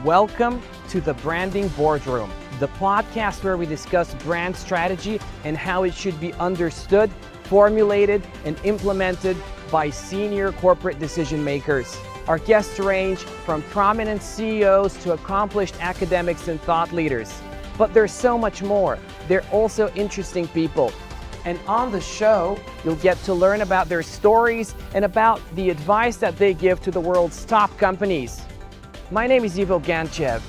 Welcome to the Branding Boardroom, the podcast where we discuss brand strategy and how it should be understood, formulated, and implemented by senior corporate decision makers. Our guests range from prominent CEOs to accomplished academics and thought leaders. But there's so much more. They're also interesting people. And on the show, you'll get to learn about their stories and about the advice that they give to the world's top companies. My name is Ivo Ganchev.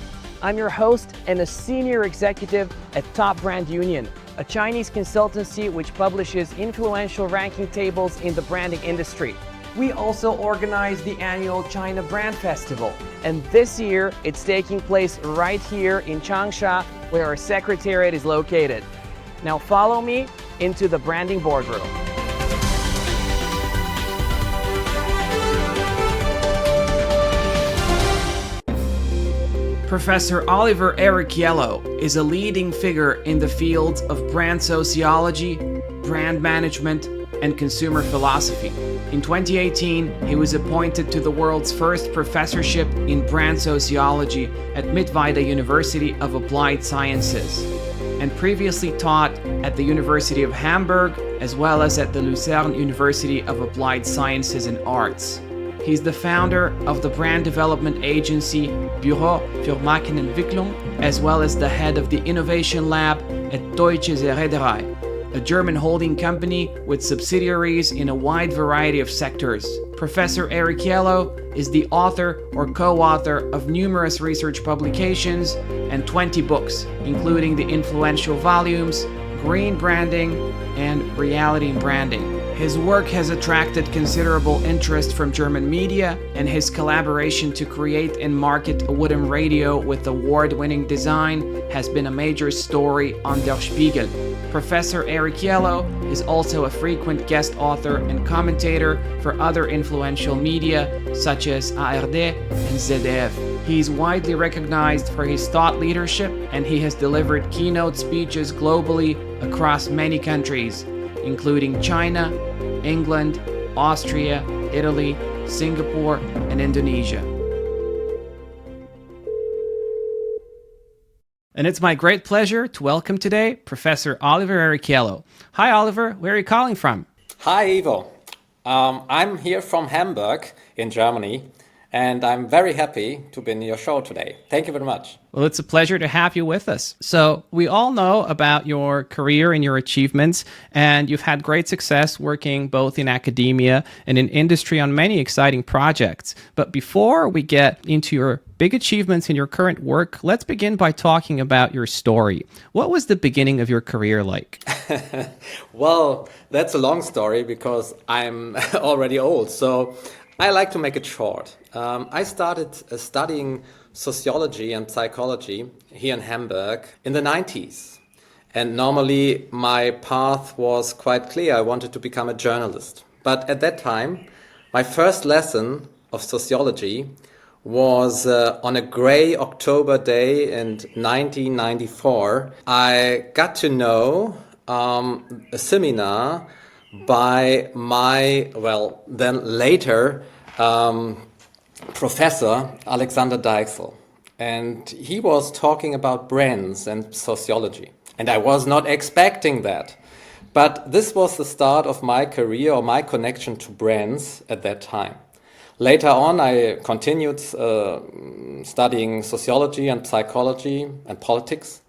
I'm your host and a senior executive at Top Brand Union, a Chinese consultancy which publishes influential ranking tables in the branding industry. We also organize the annual China Brand Festival, and this year it's taking place right here in Changsha, where our secretariat is located. Now follow me into the Branding Boardroom. Professor Oliver Errichiello is a leading figure in the fields of brand sociology, brand management, and consumer philosophy. In 2018, he was appointed to the world's first professorship in brand sociology at Mittweida University of Applied Sciences, and previously taught at the University of Hamburg as well as at the Lucerne University of Applied Sciences and Arts. He's the founder of the brand development agency Büro für Markenentwicklung, as well as the head of the innovation lab at Deutsche Seereederei, a German holding company with subsidiaries in a wide variety of sectors. Professor Errichiello is the author or co-author of numerous research publications and 20 books, including the influential volumes Green Branding and Reality in Branding. His work has attracted considerable interest from German media, and his collaboration to create and market a wooden radio with award-winning design has been a major story on Der Spiegel. Professor Errichiello is also a frequent guest author and commentator for other influential media such as ARD and ZDF. He is widely recognized for his thought leadership, and he has delivered keynote speeches globally across many countries, including China, England, Austria, Italy, Singapore, and Indonesia. And it's my great pleasure to welcome today Professor Oliver Errichiello. Hi, Oliver. Where are you calling from? Hi, Ivo. I'm here from Hamburg in Germany, and I'm very happy to be in your show today. Thank you very much. Well, it's a pleasure to have you with us. So we all know about your career and your achievements, and you've had great success working both in academia and in industry on many exciting projects. But before we get into your big achievements in your current work, let's begin by talking about your story. What was the beginning of your career like? Well, that's a long story because I'm already old. So I like to make it short. I started studying sociology and psychology here in Hamburg in the 90s. And normally my path was quite clear. I wanted to become a journalist. But at that time, my first lesson of sociology was on a gray October day in 1994. I got to know a seminar by my, then later, Professor Alexander Dijksel. And he was talking about brands and sociology. And I was not expecting that. But this was the start of my career or my connection to brands at that time. Later on, I continued studying sociology and psychology and politics.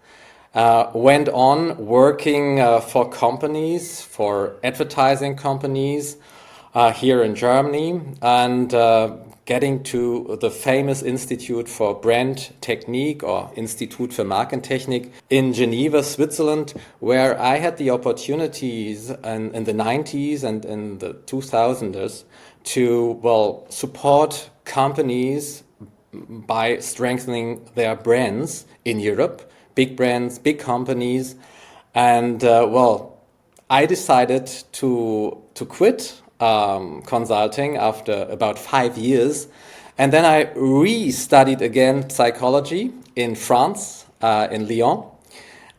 Went on working for companies, for advertising companies here in Germany, and getting to the famous Institute for Brand Technique or Institut für Markentechnik in Geneva, Switzerland, where I had the opportunities in the 90s and in the 2000s to, support companies by strengthening their brands in Europe, big brands, big companies. And, I decided to quit consulting after about 5 years. And then I re-studied again psychology in France, in Lyon.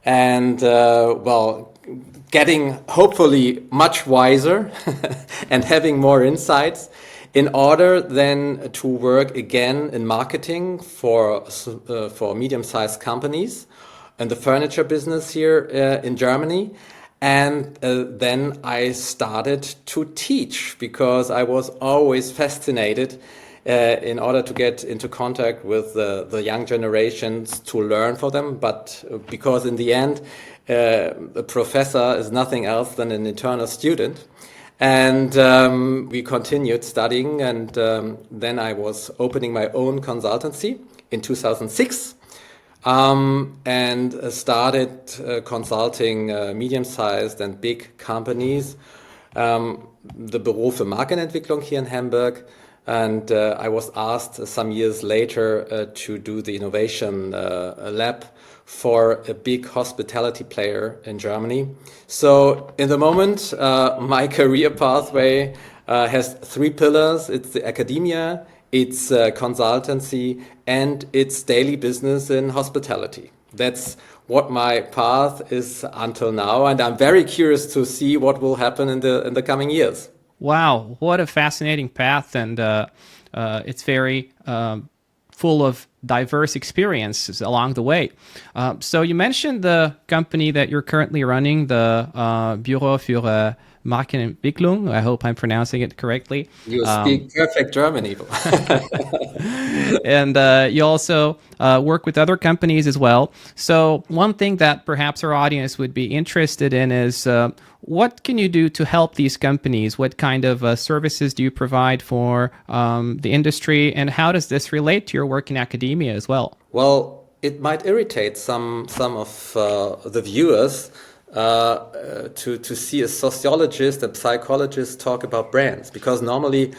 And, getting hopefully much wiser and having more insights in order then to work again in marketing for medium-sized companies and the furniture business here in Germany. And then I started to teach because I was always fascinated in order to get into contact with the young generations to learn for them. But because in the end, a professor is nothing else than an eternal student. And we continued studying, and then I was opening my own consultancy in 2006. And started consulting medium-sized and big companies, the Büro für Markenentwicklung here in Hamburg. And I was asked some years later to do the innovation lab for a big hospitality player in Germany. So in the moment, my career pathway has three pillars. It's the academia, it's consultancy, and it's daily business in hospitality. That's what my path is until now, and I'm very curious to see what will happen in the coming years. Wow, what a fascinating path, and it's very full of diverse experiences along the way. So you mentioned the company that you're currently running, the Büro für Markenentwicklung. I hope I'm pronouncing it correctly. You speak perfect German, Ivo. And you also work with other companies as well. So one thing that perhaps our audience would be interested in is what can you do to help these companies? What kind of services do you provide for the industry? And how does this relate to your work in academia as well? Well, it might irritate some of the viewers to see a sociologist and psychologist talk about brands, because normally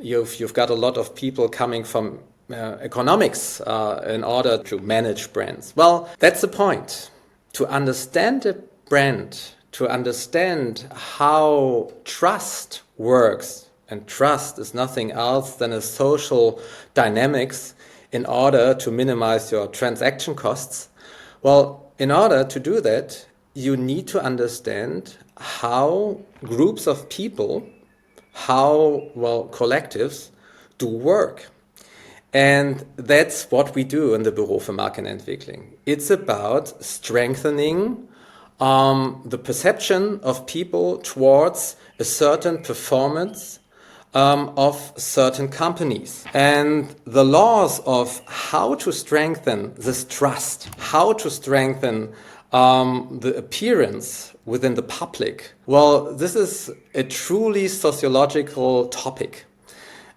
you've got a lot of people coming from economics in order to manage brands. Well, that's the point. To understand a brand, to understand how trust works, and trust is nothing else than a social dynamics in order to minimize your transaction costs. Well, in order to do that, you need to understand how groups of people, how, well, collectives do work. And that's what we do in the Büro für Markenentwicklung. It's about strengthening the perception of people towards a certain performance of certain companies. And the laws of how to strengthen this trust, how to strengthen the appearance within the public. Well, this is a truly sociological topic.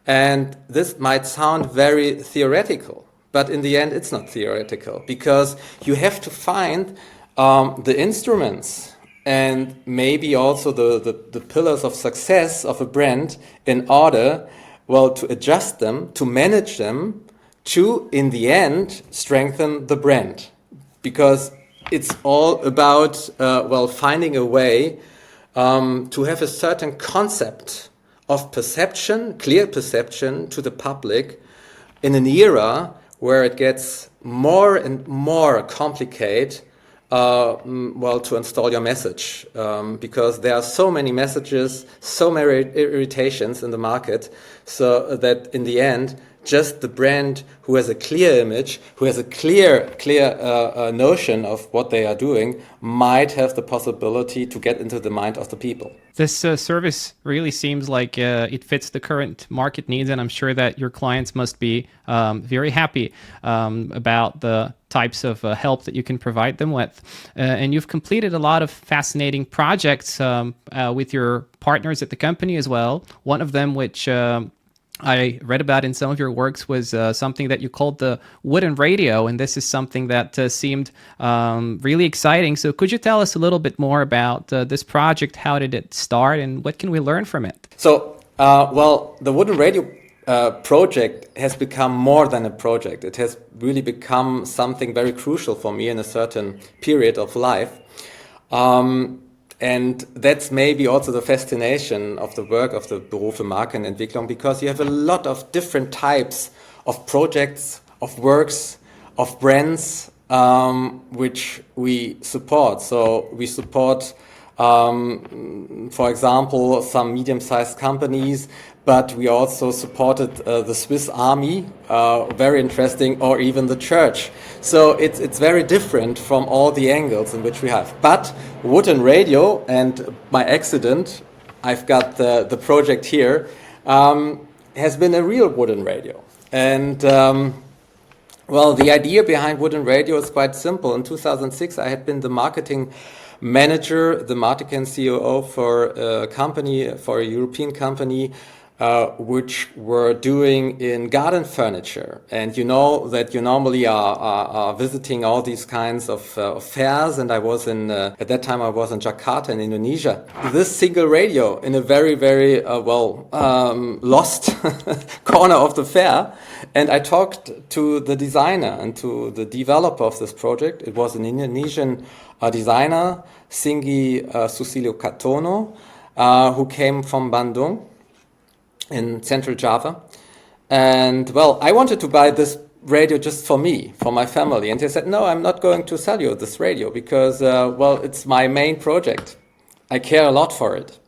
And this might sound very theoretical, but in the end it's not theoretical, because you have to find the instruments and maybe also the pillars of success of a brand in order, well, to adjust them, to manage them, to, in the end, strengthen the brand. Because it's all about, well, finding a way to have a certain concept of perception, clear perception to the public in an era where it gets more and more complicated, well, to install your message, because there are so many messages, so many irritations in the market, so that in the end, just the brand who has a clear image, who has a clear notion of what they are doing, might have the possibility to get into the mind of the people. This service really seems like it fits the current market needs, and I'm sure that your clients must be very happy about the types of help that you can provide them with. And you've completed a lot of fascinating projects with your partners at the company as well. One of them, which I read about in some of your works, was something that you called the wooden radio, and this is something that seemed really exciting. So could you tell us a little bit more about this project? How did it start, and what can we learn from it? So, well, the wooden radio project has become more than a project. It has really become something very crucial for me in a certain period of life. And that's maybe also the fascination of the work of the Büro für Markenentwicklung, because you have a lot of different types of projects, of works, of brands, which we support. So we support, for example, some medium-sized companies but we also supported the Swiss Army, very interesting, or even the church. So it's very different from all the angles in which we have. But wooden radio, and by accident, I've got the project here, has been a real wooden radio. And well, the idea behind wooden radio is quite simple. In 2006, I had been the marketing manager, the marketing COO for a company, for a European company, which were doing in garden furniture. And you know that you normally are visiting all these kinds of fairs, and I was in, at that time I was in Jakarta in Indonesia. This single radio in a very, very, lost corner of the fair. And I talked to the designer and to the developer of this project. It was an Indonesian designer, Singgi Susilo Katono, who came from Bandung in Central Java. And well, I wanted to buy this radio just for me, for my family. And he said, no, I'm not going to sell you this radio because, well, it's my main project. I care a lot for it.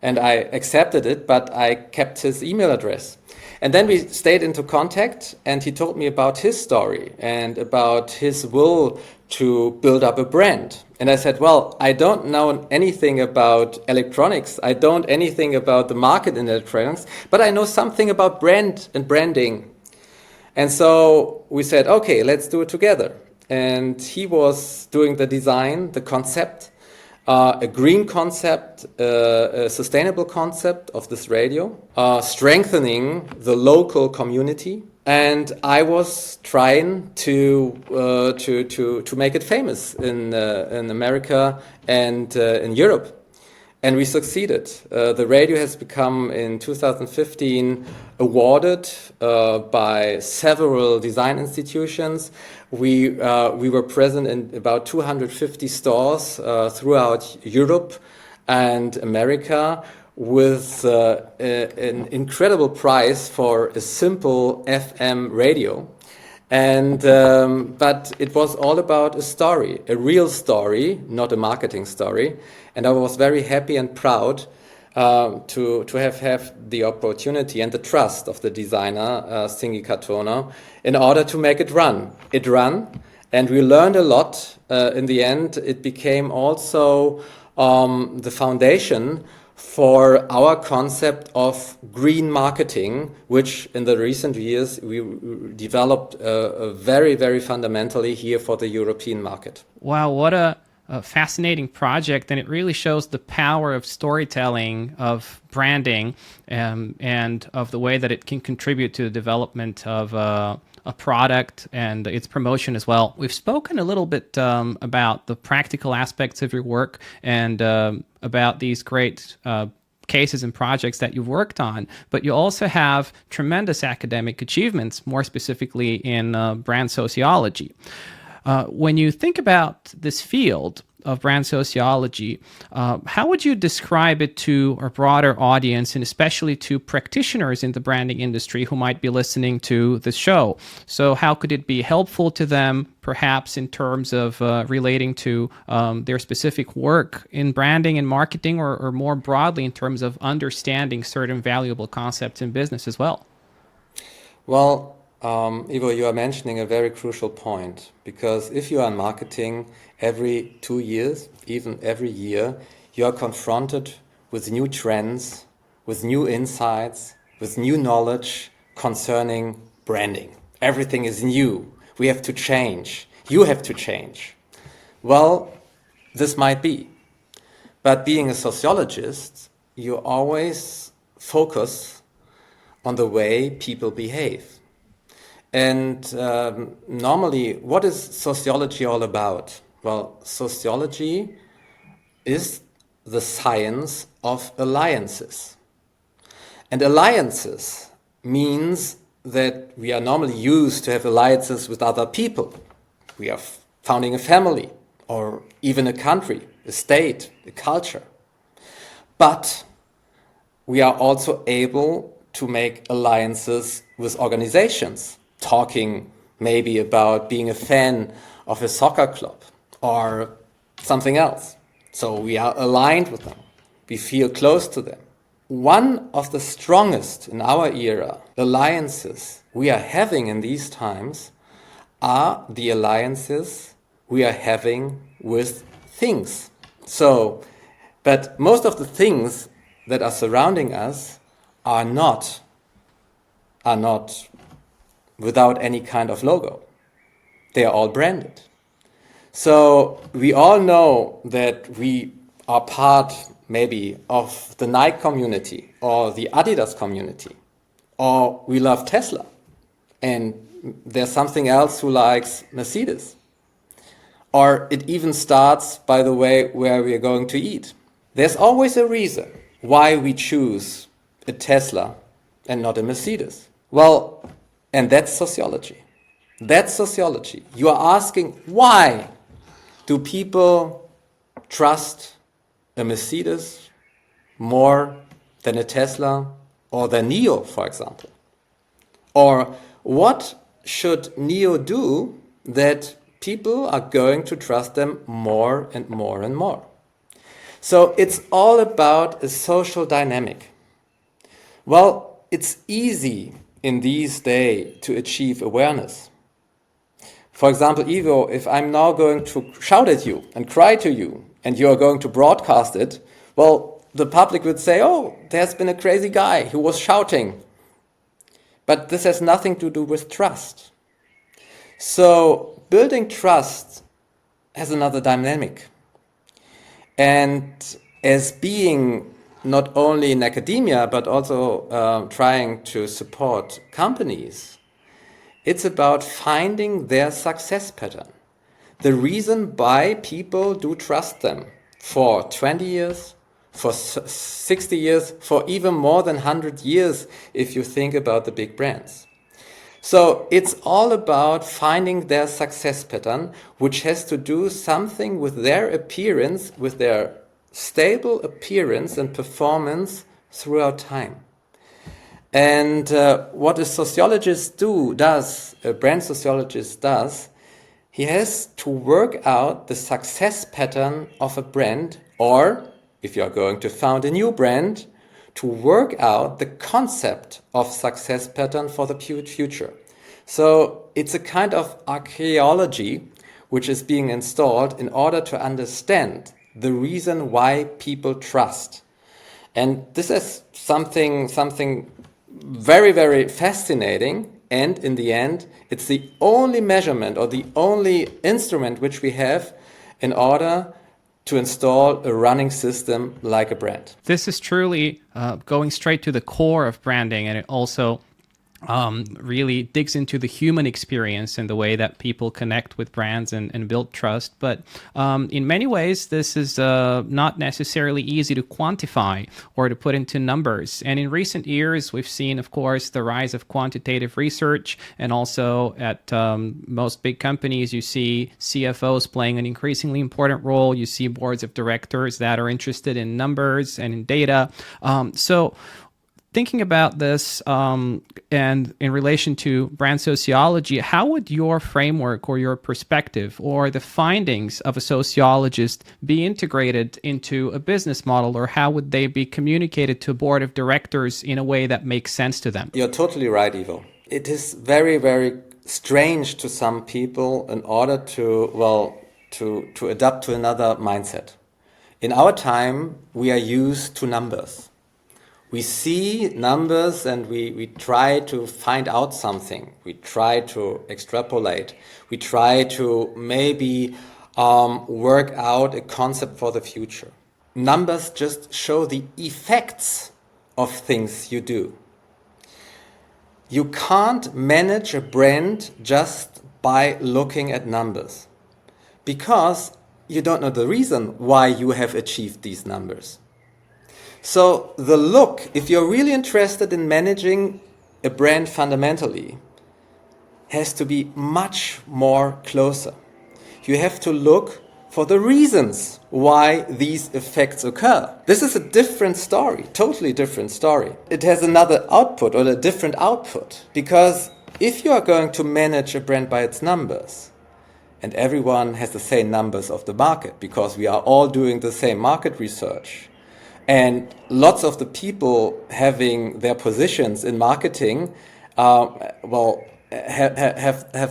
And I accepted it, but I kept his email address. And then we stayed into contact, and he told me about his story and about his will to build up a brand. And I said, well, I don't know anything about electronics. I don't know anything about the market in electronics, but I know something about brand and branding. And so we said, okay, let's do it together. And he was doing the design, the concept, a green concept, a sustainable concept of this radio, strengthening the local community. And I was trying to make it famous in America and in Europe. And we succeeded. The radio has become, in 2015, awarded by several design institutions. We were present in about 250 stores throughout Europe and America, with an incredible price for a simple FM radio. And but it was all about a story, a real story, not a marketing story. And I was very happy and proud to have the opportunity and the trust of the designer, Singgi Katono, in order to make it run. It ran, and we learned a lot. In the end, it became also the foundation for our concept of green marketing, which in the recent years we developed very, very fundamentally here for the European market. Wow, what a fascinating project, and it really shows the power of storytelling, of branding, and of the way that it can contribute to the development of a product and its promotion as well. We've spoken a little bit about the practical aspects of your work and about these great cases and projects that you've worked on, but you also have tremendous academic achievements, more specifically in brand sociology. When you think about this field of brand sociology, how would you describe it to a broader audience, and especially to practitioners in the branding industry who might be listening to the show? So how could it be helpful to them, perhaps in terms of relating to their specific work in branding and marketing, or more broadly in terms of understanding certain valuable concepts in business as well? Well, Ivo, you are mentioning a very crucial point, because if you are in marketing, every 2 years, even every year, you are confronted with new trends, with new insights, with new knowledge concerning branding. Everything is new. We have to change. You have to change. Well, this might be. But being a sociologist, you always focus on the way people behave. And normally, what is sociology all about? Well, sociology is the science of alliances. And alliances means that we are normally used to have alliances with other people. We are founding a family, or even a country, a state, a culture. But we are also able to make alliances with organizations, talking maybe about being a fan of a soccer club or something else. So we are aligned with them. We feel close to them. one of the strongest in our era alliances we are having in these times are the alliances we are having with things. So, but most of the things that are surrounding us are not without any kind of logo. They are all branded. So we all know that we are part maybe of the Nike community or the Adidas community, or we love Tesla, and there's something else who likes Mercedes. Or it even starts by the way where we are going to eat. There's always a reason why we choose a Tesla and not a Mercedes. Well, and that's sociology. That's sociology. You are asking, why do people trust a Mercedes more than a Tesla or than NIO, for example? Or what should NIO do that people are going to trust them more and more and more? So it's all about a social dynamic. Well, it's easy in these days to achieve awareness. For example, Ivo, if I'm now going to shout at you and cry to you and you are going to broadcast it, well, the public would say, oh, there's been a crazy guy who was shouting. But this has nothing to do with trust. So building trust has another dynamic. And as being not only in academia, but also trying to support companies, it's about finding their success pattern. The reason why people do trust them for 20 years, for 60 years, for even more than 100 years, if you think about the big brands. So it's all about finding their success pattern, which has to do something with their appearance, with their stable appearance and performance throughout time. And what a sociologist does, a brand sociologist does, he has to work out the success pattern of a brand, or if you are going to found a new brand, to work out the concept of success pattern for the future. So it's a kind of archaeology which is being installed in order to understand the reason why people trust. And this is something very, very fascinating. And in the end, it's the only measurement or the only instrument which we have in order to install a running system like a brand. This is truly going straight to the core of branding, and it also really digs into the human experience and the way that people connect with brands and build trust. But in many ways, this is not necessarily easy to quantify or to put into numbers. And in recent years, we've seen, of course, the rise of quantitative research, and also at most big companies, you see CFOs playing an increasingly important role. You see boards of directors that are interested in numbers and in data. So thinking about this and in relation to brand sociology, how would your framework or your perspective or the findings of a sociologist be integrated into a business model, or how would they be communicated to a board of directors in a way that makes sense to them? You're totally right, Ivo. It is very, very strange to some people in order to adapt to another mindset. In our time, we are used to numbers. We see numbers and we try to find out something. We try to extrapolate. We try to maybe work out a concept for the future. Numbers just show the effects of things you do. You can't manage a brand just by looking at numbers, because you don't know the reason why you have achieved these numbers. So the look, if you're really interested in managing a brand fundamentally, has to be much more closer. You have to look for the reasons why these effects occur. This is a different story, totally different story. It has another output or a different output, because if you are going to manage a brand by its numbers, and everyone has the same numbers of the market because we are all doing the same market research, And lots of the people having their positions in marketing, have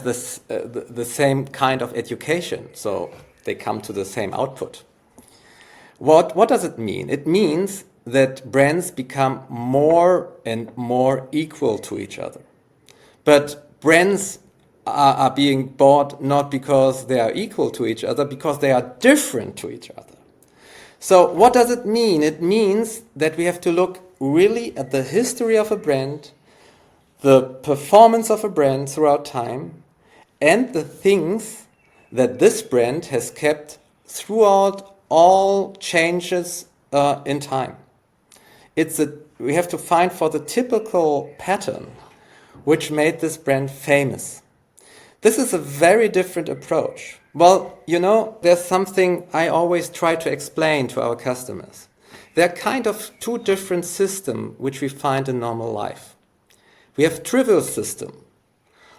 this the same kind of education, so they come to the same output. What does it mean? It means that brands become more and more equal to each other. But brands are being bought not because they are equal to each other, because they are different to each other. So what does it mean? It means that we have to look really at the history of a brand, the performance of a brand throughout time, and the things that this brand has kept throughout all changes in time. We have to find for the typical pattern which made this brand famous. This is a very different approach. Well, there's something I always try to explain to our customers. There are kind of two different systems which we find in normal life. We have trivial system,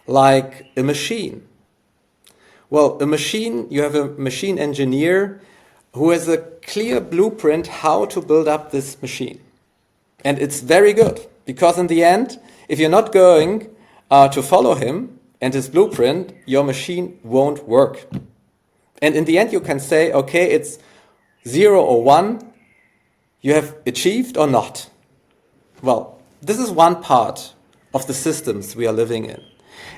like a machine. Well, a machine, you have a machine engineer who has a clear blueprint how to build up this machine. And it's very good, because in the end, if you're not going to follow him and his blueprint, your machine won't work. And in the end, you can say, okay, it's 0 or 1, you have achieved or not. Well, this is one part of the systems we are living in.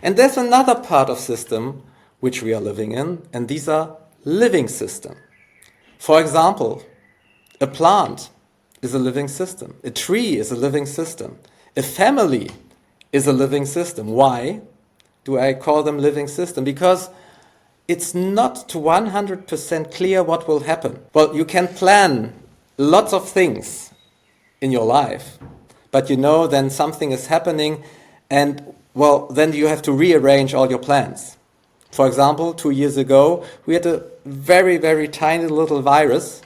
And there's another part of system which we are living in, and these are living systems. For example, a plant is a living system. A tree is a living system. A family is a living system. Why do I call them living system? Because it's not to 100% clear what will happen. Well, you can plan lots of things in your life, but then something is happening, and then you have to rearrange all your plans. For example, 2 years ago, we had a very, very tiny little virus,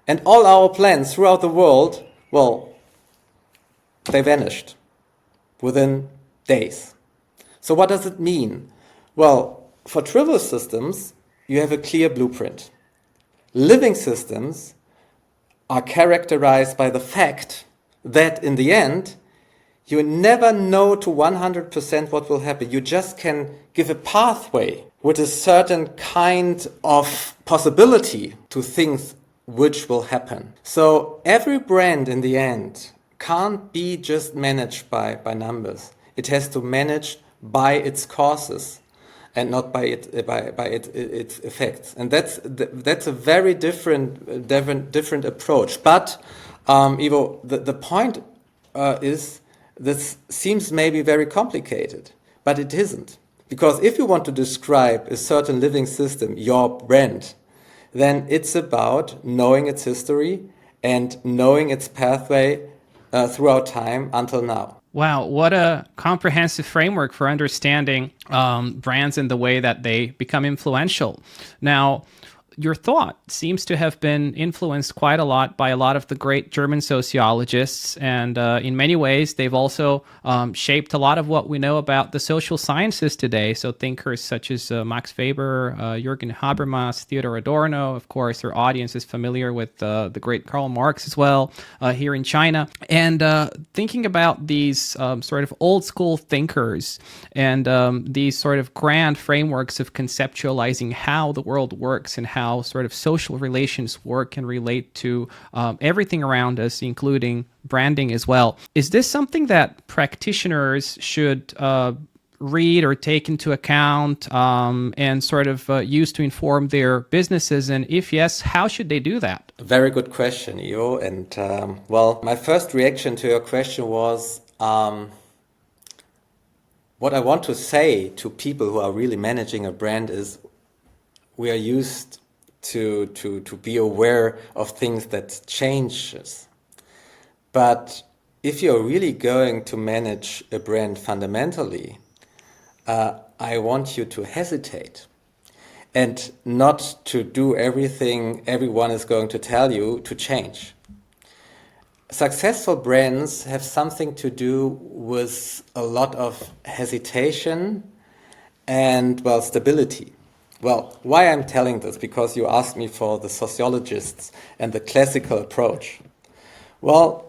and all our plans throughout the world, they vanished within days. So what does it mean? Well, for trivial systems, you have a clear blueprint. Living systems are characterized by the fact that in the end, you never know to 100% what will happen. You just can give a pathway with a certain kind of possibility to things which will happen. So every brand in the end can't be just managed by numbers. It has to manage by its causes and not by its effects. And that's a very different approach. But Ivo, the point is, this seems maybe very complicated, but it isn't. Because if you want to describe a certain living system, your brand, then it's about knowing its history and knowing its pathway throughout time until now. Wow, what a comprehensive framework for understanding brands and the way that they become influential. Now, your thought seems to have been influenced quite a lot by a lot of the great German sociologists, and in many ways, they've also shaped a lot of what we know about the social sciences today. So thinkers such as Max Weber, Jürgen Habermas, Theodor Adorno, of course, our audience is familiar with the great Karl Marx as well here in China. And thinking about these sort of old school thinkers and these sort of grand frameworks of conceptualizing how the world works and how sort of social relations work and relate to everything around us, including branding as well. Is this something that practitioners should read or take into account and sort of use to inform their businesses? And if yes, how should they do that? Very good question, Ivo. And my first reaction to your question was what I want to say to people who are really managing a brand is we are used to be aware of things that changes. But if you're really going to manage a brand fundamentally, I want you to hesitate and not to do everything everyone is going to tell you to change. Successful brands have something to do with a lot of hesitation and, stability. Well, why I'm telling this? Because you asked me for the sociologists and the classical approach. Well,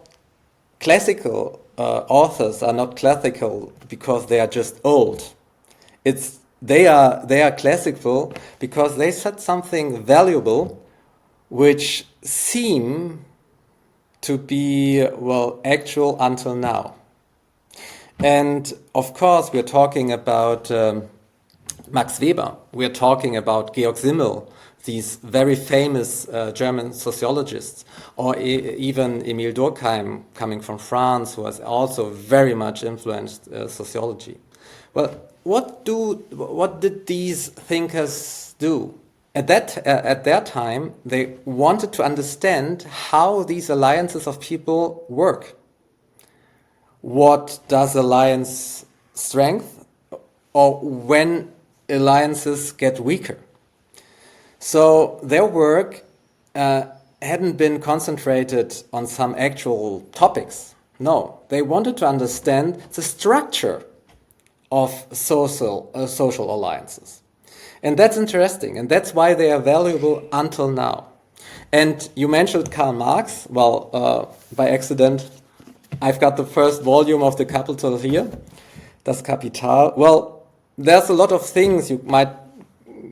classical authors are not classical because they are just old. They are classical because they said something valuable which seem to be, well, actual until now. And of course, we're talking about Max Weber, we're talking about Georg Simmel, these very famous German sociologists, or even Emile Durkheim, coming from France, who has also very much influenced sociology. Well, what did these thinkers do? At their time, they wanted to understand how these alliances of people work. What does alliance strength, or when alliances get weaker? So their work hadn't been concentrated on some actual topics. No, they wanted to understand the structure of social alliances. And that's interesting, and that's why they are valuable until now. And you mentioned Karl Marx. Well, by accident, I've got the first volume of the Capital here, Das Kapital. Well, there's a lot of things you might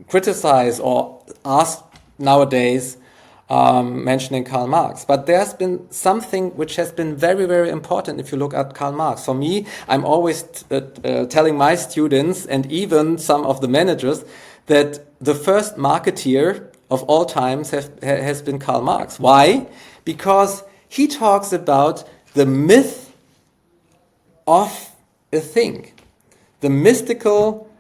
criticize or ask nowadays mentioning Karl Marx. But there's been something which has been very, very important if you look at Karl Marx. For me, I'm always telling my students and even some of the managers that the first marketeer of all times has been Karl Marx. Why? Because he talks about the myth of a thing, the mystical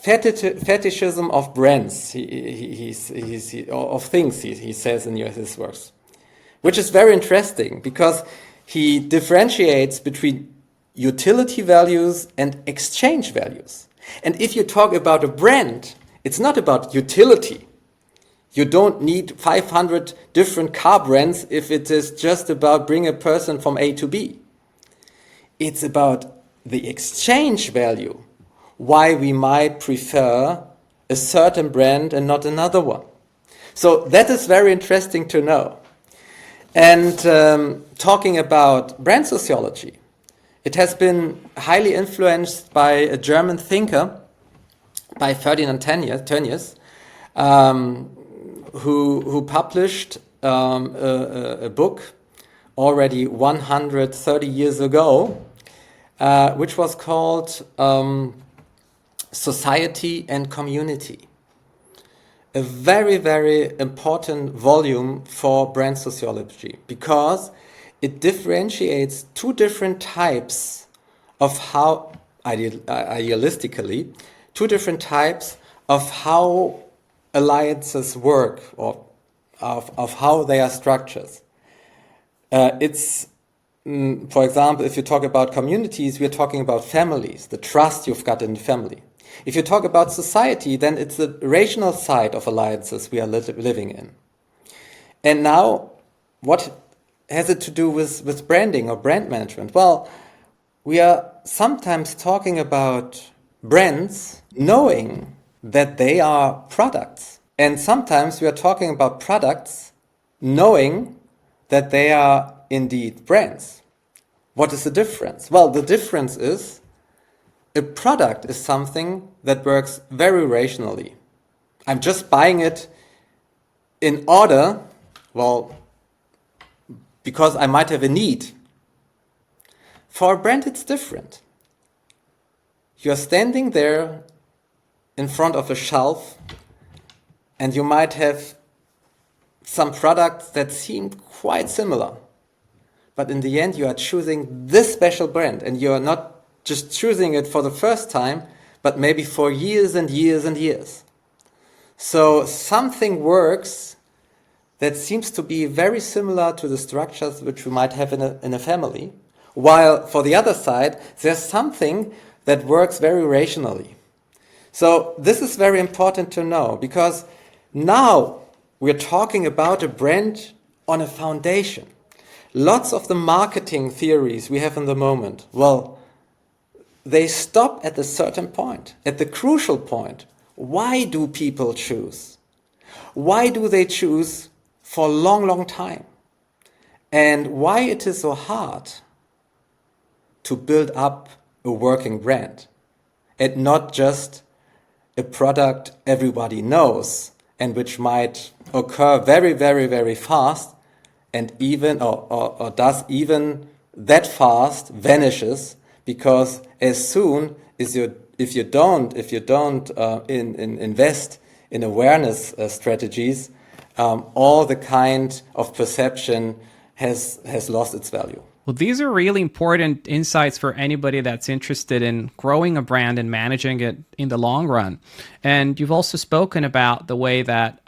fetishism of brands, of things, he says in his works, which is very interesting because he differentiates between utility values and exchange values. And if you talk about a brand, it's not about utility. You don't need 500 different car brands if it is just about bringing a person from A to B. It's about the exchange value, why we might prefer a certain brand and not another one. So that is very interesting to know. And talking about brand sociology, it has been highly influenced by a German thinker, by Ferdinand Tönnies, who published a book already 130 years ago, which was called Society and Community. A very, very important volume for brand sociology because it differentiates two different types of how, idealistically, two different types of how alliances work or of how they are structured. For example, if you talk about communities, we're talking about families, the trust you've got in the family. If you talk about society, then it's the rational side of alliances we are living in. And now, what has it to do with branding or brand management? Well, we are sometimes talking about brands knowing that they are products. And sometimes we are talking about products knowing that they are indeed brands. What is the difference? Well, the difference is a product is something that works very rationally. I'm just buying it in order, well, because I might have a need. For a brand, it's different. You're standing there in front of a shelf and you might have some products that seem quite similar. But in the end, you are choosing this special brand, and you are not just choosing it for the first time, but maybe for years and years and years. So something works that seems to be very similar to the structures which we might have in a family, while for the other side, there's something that works very rationally. So this is very important to know, because now we're talking about a brand on a foundation. Lots of the marketing theories we have in the moment, well, they stop at a certain point, at the crucial point. Why do people choose? Why do they choose for a long, long time? and why it is so hard to build up a working brand and not just a product everybody knows and which might occur very, very, very fast and even or does even that fast vanishes, because as soon as if you don't invest in awareness strategies, all the kind of perception has lost its value. Well, these are really important insights for anybody that's interested in growing a brand and managing it in the long run. And you've also spoken about the way that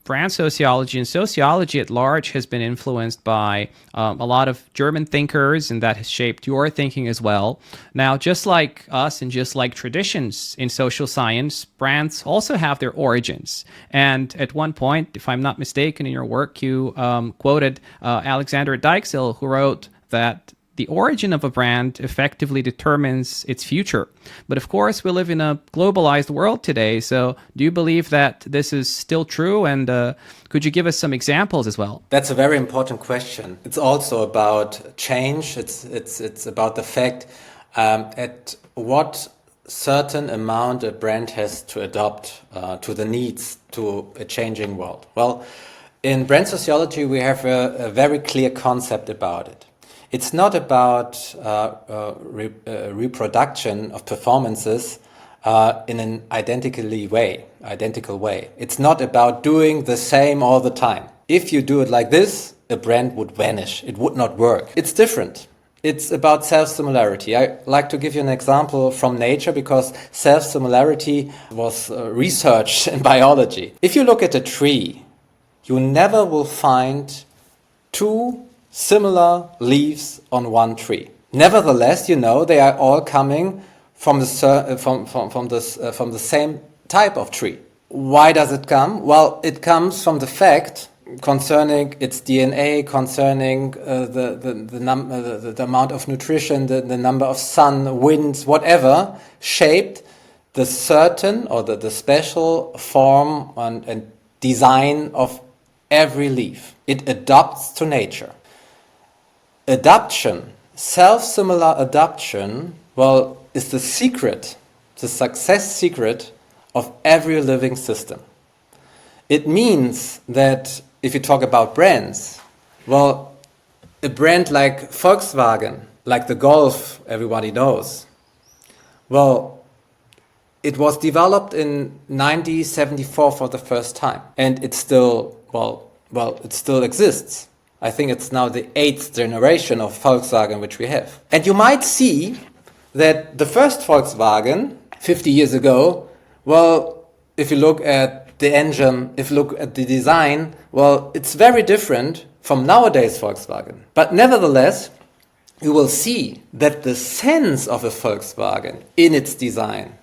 brand sociology and sociology at large has been influenced by a lot of German thinkers, and that has shaped your thinking as well. Now, just like us and just like traditions in social science, brands also have their origins. And at one point, if I'm not mistaken, in your work, you quoted Alexander Dijksel, who wrote that the origin of a brand effectively determines its future. But of course, we live in a globalized world today. So do you believe that this is still true? And could you give us some examples as well? That's a very important question. It's also about change. It's about the fact at what certain amount a brand has to adapt to the needs to a changing world. Well, in brand sociology, we have a very clear concept about it. It's not about reproduction of performances in an identical way. It's not about doing the same all the time. If you do it like this, a brand would vanish. It would not work. It's different. It's about self-similarity. I like to give you an example from nature, because self-similarity was researched in biology. If you look at a tree, you never will find two similar leaves on one tree. Nevertheless, they are all coming from the same type of tree. Why does it come? Well, it comes from the fact concerning its DNA, concerning the amount of nutrition, the number of sun, winds, whatever, shaped the certain or the special form and design of every leaf. It adapts to nature. Adaptation, self-similar adaptation, is the secret, the success secret of every living system. It means that if you talk about brands, a brand like Volkswagen, like the Golf everybody knows, it was developed in 1974 for the first time, and it still, it still exists. I think it's now the 8th generation of Volkswagen which we have. And you might see that the first Volkswagen 50 years ago, if you look at the engine, if you look at the design, it's very different from nowadays Volkswagen. But nevertheless, you will see that the sense of a Volkswagen in its design,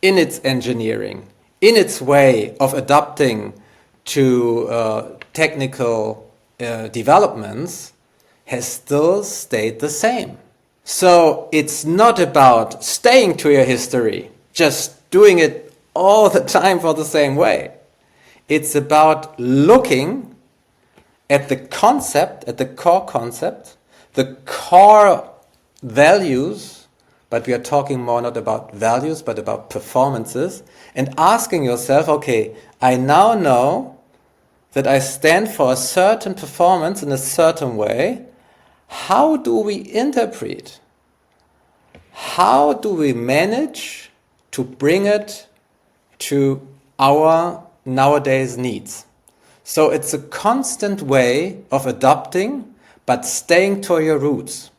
in its engineering, in its way of adapting to technical developments has still stayed the same. So it's not about staying to your history, just doing it all the time for the same way. It's about looking at the concept, at the core concept, the core values, but we are talking more not about values, but about performances, and asking yourself, okay, I now know that I stand for a certain performance in a certain way. How do we interpret? How do we manage to bring it to our nowadays needs? So it's a constant way of adapting, but staying to your roots.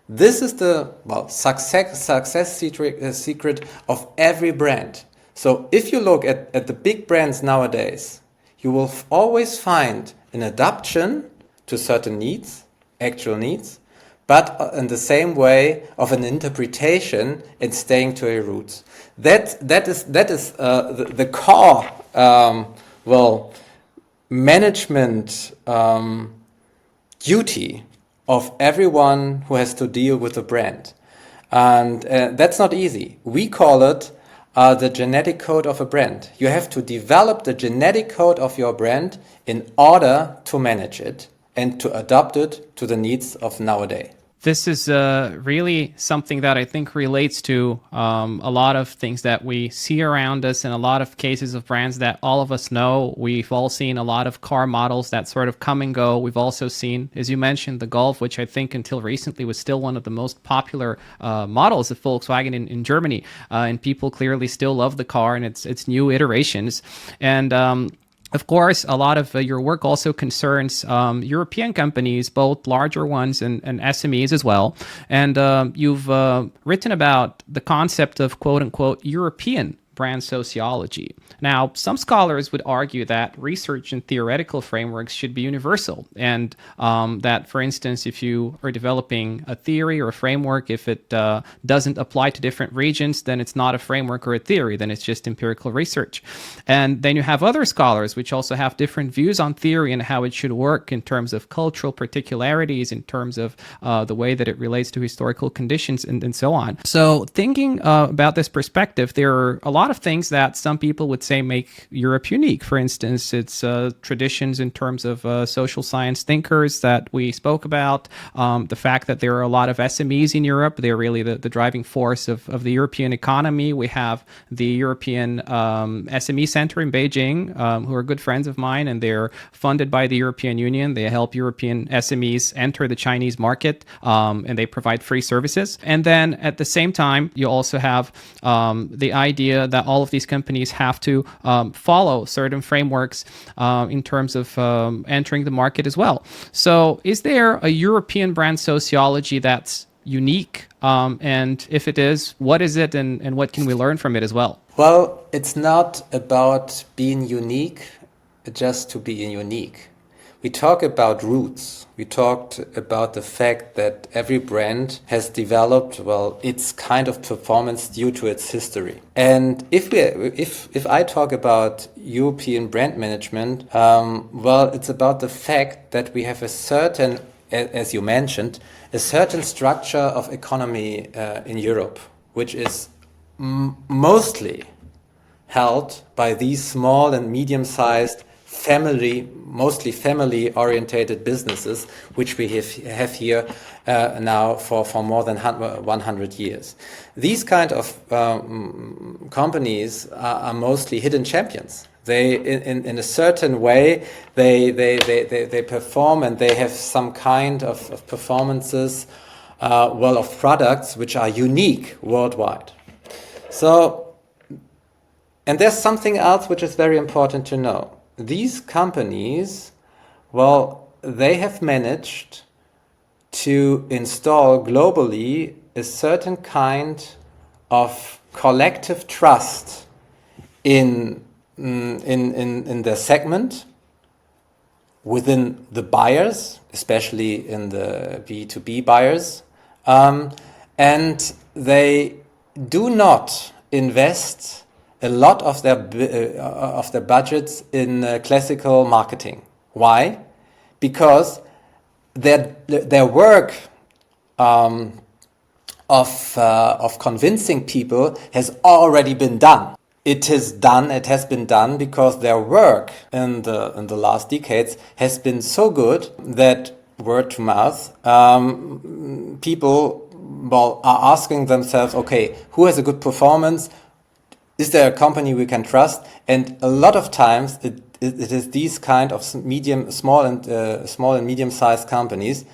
This is the success secret of every brand. So if you look at the big brands nowadays, you will always find an adaptation to certain needs, actual needs, but in the same way of an interpretation and staying to your roots. That is the core management duty of everyone who has to deal with a brand, and that's not easy. We call it the genetic code of a brand. You have to develop the genetic code of your brand in order to manage it and to adapt it to the needs of nowadays. This is really something that I think relates to a lot of things that we see around us and a lot of cases of brands that all of us know. We've all seen a lot of car models that sort of come and go. We've also seen, as you mentioned, the Golf, which I think until recently was still one of the most popular models of Volkswagen in Germany. And people clearly still love the car and its new iterations. And of course, a lot of your work also concerns European companies, both larger ones and SMEs as well. And you've written about the concept of quote unquote European brand sociology. Now, some scholars would argue that research and theoretical frameworks should be universal, and that, for instance, if you are developing a theory or a framework, if it doesn't apply to different regions, then it's not a framework or a theory, then it's just empirical research. And then you have other scholars which also have different views on theory and how it should work in terms of cultural particularities, in terms of the way that it relates to historical conditions, and so on. So thinking about this perspective, there are a lot of things that some people would say make Europe unique. For instance, its traditions in terms of social science thinkers that we spoke about, the fact that there are a lot of SMEs in Europe. They're really the driving force of the European economy. We have the European SME Center in Beijing, who are good friends of mine, and they're funded by the European Union. They help European SMEs enter the Chinese market, and they provide free services. And then at the same time, you also have the idea that all of these companies have to follow certain frameworks in terms of entering the market as well. So is there a European brand sociology that's unique? And if it is, what is it, and what can we learn from it as well? Well, it's not about being unique just to be unique. We talk about roots. We talked about the fact that every brand has developed, well, its kind of performance due to its history. And if I talk about European brand management, well, it's about the fact that we have a certain, as you mentioned, a certain structure of economy in Europe, which is mostly held by these small and medium-sized mostly family-orientated businesses, which we have here now for more than 100 years. These kind of companies are mostly hidden champions. They, in a certain way, they perform, and they have some kind of performances, of products which are unique worldwide. So, and there's something else which is very important to know. These companies, well, they have managed to install globally a certain kind of collective trust in their segment, within the buyers, especially in the B2B buyers, and they do not invest a lot of their budgets in classical marketing. Why? Because their work of convincing people has already been done. It has been done because their work in the last decades has been so good that, word to mouth, people are asking themselves, okay, who has a good performance? Is there a company we can trust? And a lot of times it is these kind of small and medium-sized companies,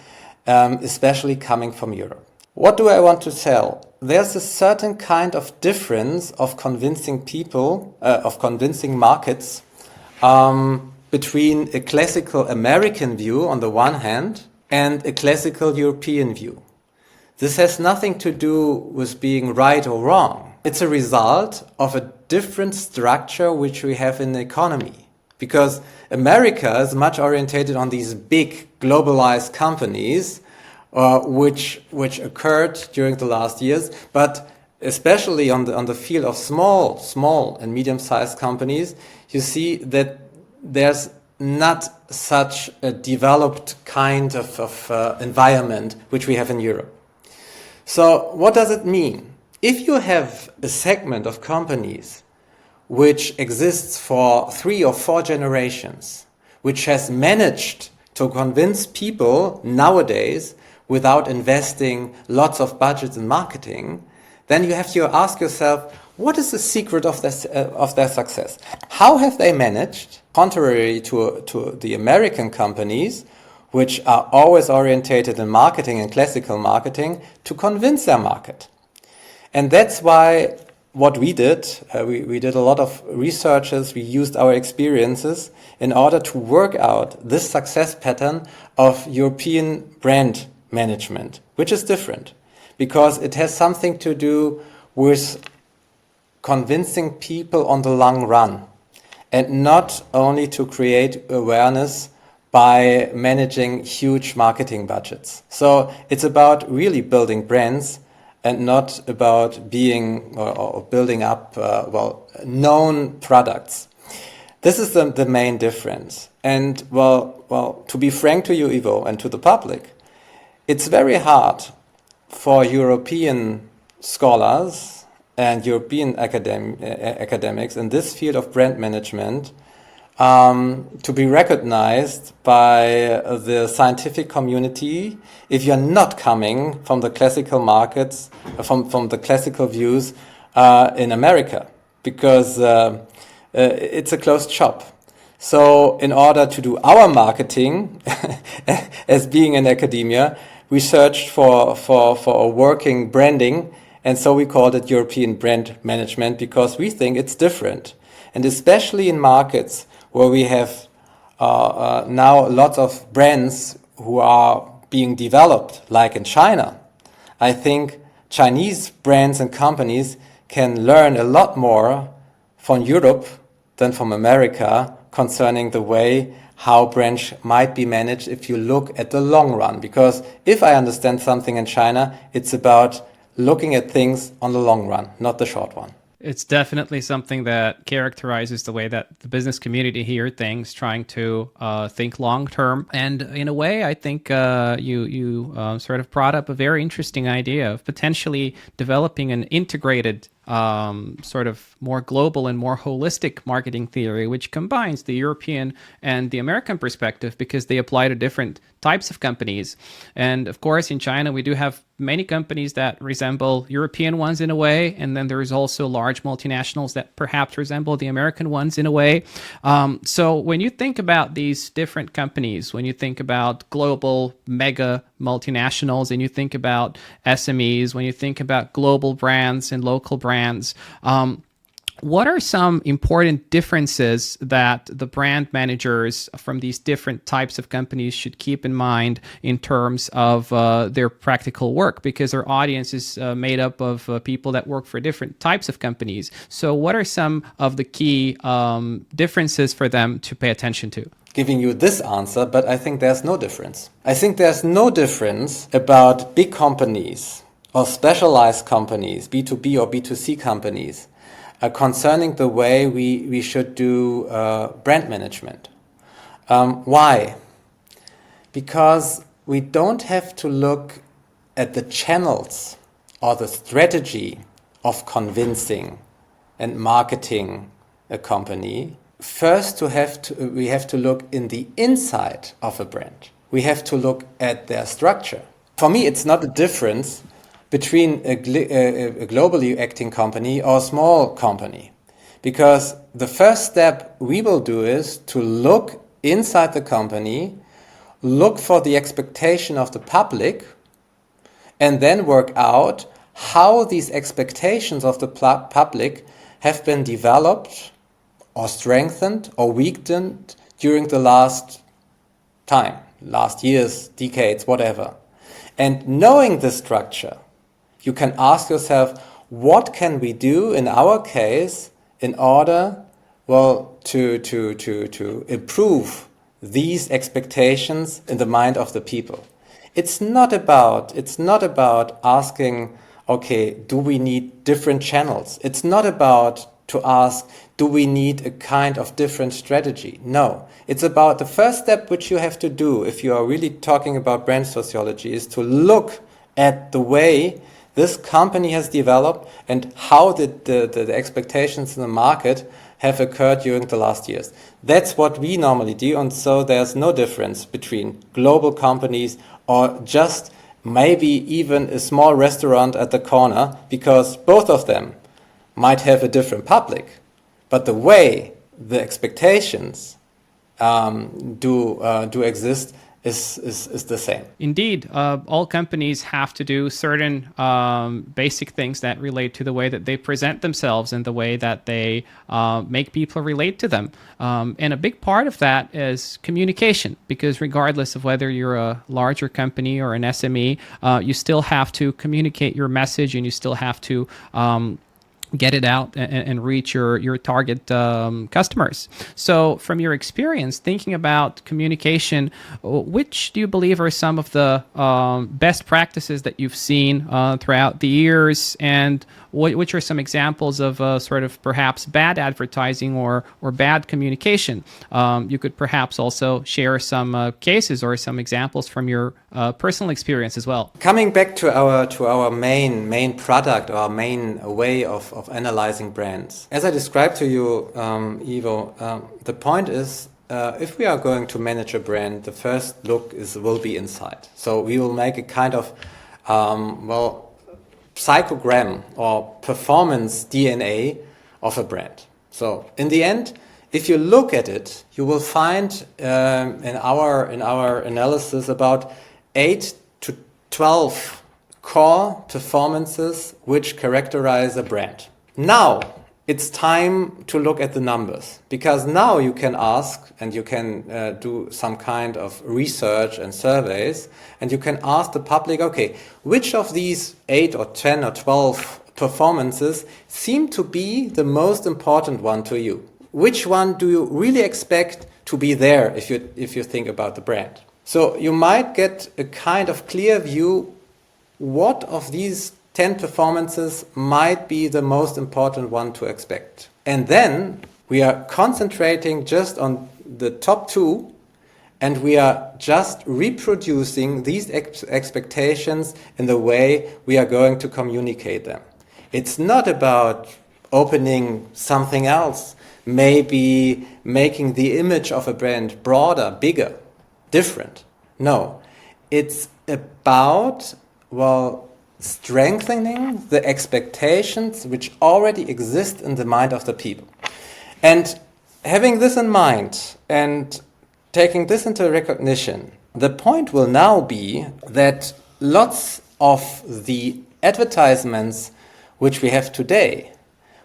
especially coming from Europe. What do I want to tell? There's a certain kind of difference of convincing people, of convincing markets, between a classical American view on the one hand and a classical European view. This has nothing to do with being right or wrong. It's a result of a different structure which we have in the economy. Because America is much orientated on these big globalized companies, which occurred during the last years, but especially on the field of small and medium-sized companies, you see that there's not such a developed kind of environment which we have in Europe. So what does it mean? If you have a segment of companies which exists for 3 or 4 generations, which has managed to convince people nowadays without investing lots of budgets in marketing, then you have to ask yourself, what is the secret of their success? How have they managed, contrary to the American companies, which are always orientated in marketing and classical marketing, to convince their market? And that's why what we did, we did a lot of researches, we used our experiences in order to work out this success pattern of European brand management, which is different because it has something to do with convincing people on the long run and not only to create awareness by managing huge marketing budgets. So it's about really building brands and not about being or building up known products. This is the main difference. And to be frank to you, Ivo, and to the public, it's very hard for European scholars and European academics in this field of brand management to be recognized by the scientific community if you're not coming from the classical markets, from the classical views in America, because it's a closed shop. So in order to do our marketing, as being in academia, we searched for a working branding, and so we called it European brand management because we think it's different. And especially in markets where we have now lots of brands who are being developed, like in China, I think Chinese brands and companies can learn a lot more from Europe than from America concerning the way how brands might be managed if you look at the long run. Because if I understand something in China, it's about looking at things on the long run, not the short one. It's definitely something that characterizes the way that the business community here thinks, trying to think long term. And in a way, I think you sort of brought up a very interesting idea of potentially developing an integrated sort of more global and more holistic marketing theory, which combines the European and the American perspective because they apply to different types of companies. And of course, in China, we do have many companies that resemble European ones in a way, and then there's also large multinationals that perhaps resemble the American ones in a way. So when you think about these different companies, when you think about global mega multinationals and you think about SMEs, when you think about global brands and local brands, what are some important differences that the brand managers from these different types of companies should keep in mind in terms of their practical work? Because our audience is made up of people that work for different types of companies. So what are some of the key differences for them to pay attention to? Giving you this answer, but I think there's no difference. I think there's no difference about big companies or specialized companies, B2B or B2C companies, concerning the way we should do brand management. Why? Because we don't have to look at the channels or the strategy of convincing and marketing a company. First, we have to look in the inside of a brand. We have to look at their structure. For me, it's not a difference between a globally acting company or a small company. Because the first step we will do is to look inside the company, look for the expectation of the public, and then work out how these expectations of the public have been developed or strengthened or weakened during the last years, decades, whatever. And knowing the structure, you can ask yourself, what can we do in our case in order, to improve these expectations in the mind of the people? It's not about asking, okay, do we need different channels? It's not about to ask, do we need a kind of different strategy? No, it's about the first step which you have to do if you are really talking about brand sociology is to look at the way this company has developed and how the expectations in the market have occurred during the last years. That's what we normally do, and so there's no difference between global companies or just maybe even a small restaurant at the corner, because both of them might have a different public, but the way the expectations do exist is the same. Indeed, all companies have to do certain basic things that relate to the way that they present themselves and the way that they make people relate to them. And a big part of that is communication, because regardless of whether you're a larger company or an SME, you still have to communicate your message, and you still have to get it out and reach your target customers. So from your experience thinking about communication, which do you believe are some of the best practices that you've seen throughout the years, and which are some examples of sort of perhaps bad advertising or bad communication? You could perhaps also share some cases or some examples from your personal experience as well. Coming back to our main product, our main way of analyzing brands. As I described to you, Ivo, the point is, if we are going to manage a brand, the first look will be inside. So we will make a kind of, psychogram or performance DNA of a brand. So in the end, if you look at it, you will find in our analysis about 8 to 12 core performances which characterize a brand. Now it's time to look at the numbers, because now you can ask and you can do some kind of research and surveys, and you can ask the public, okay, which of these 8 or 10 or 12 performances seem to be the most important one to you? Which one do you really expect to be there if you think about the brand? So you might get a kind of clear view what of these 10 performances might be the most important one to expect. And then we are concentrating just on the top 2, and we are just reproducing these expectations in the way we are going to communicate them. It's not about opening something else, maybe making the image of a brand broader, bigger, different. No, it's about, strengthening the expectations which already exist in the mind of the people. And having this in mind and taking this into recognition, the point will now be that lots of the advertisements which we have today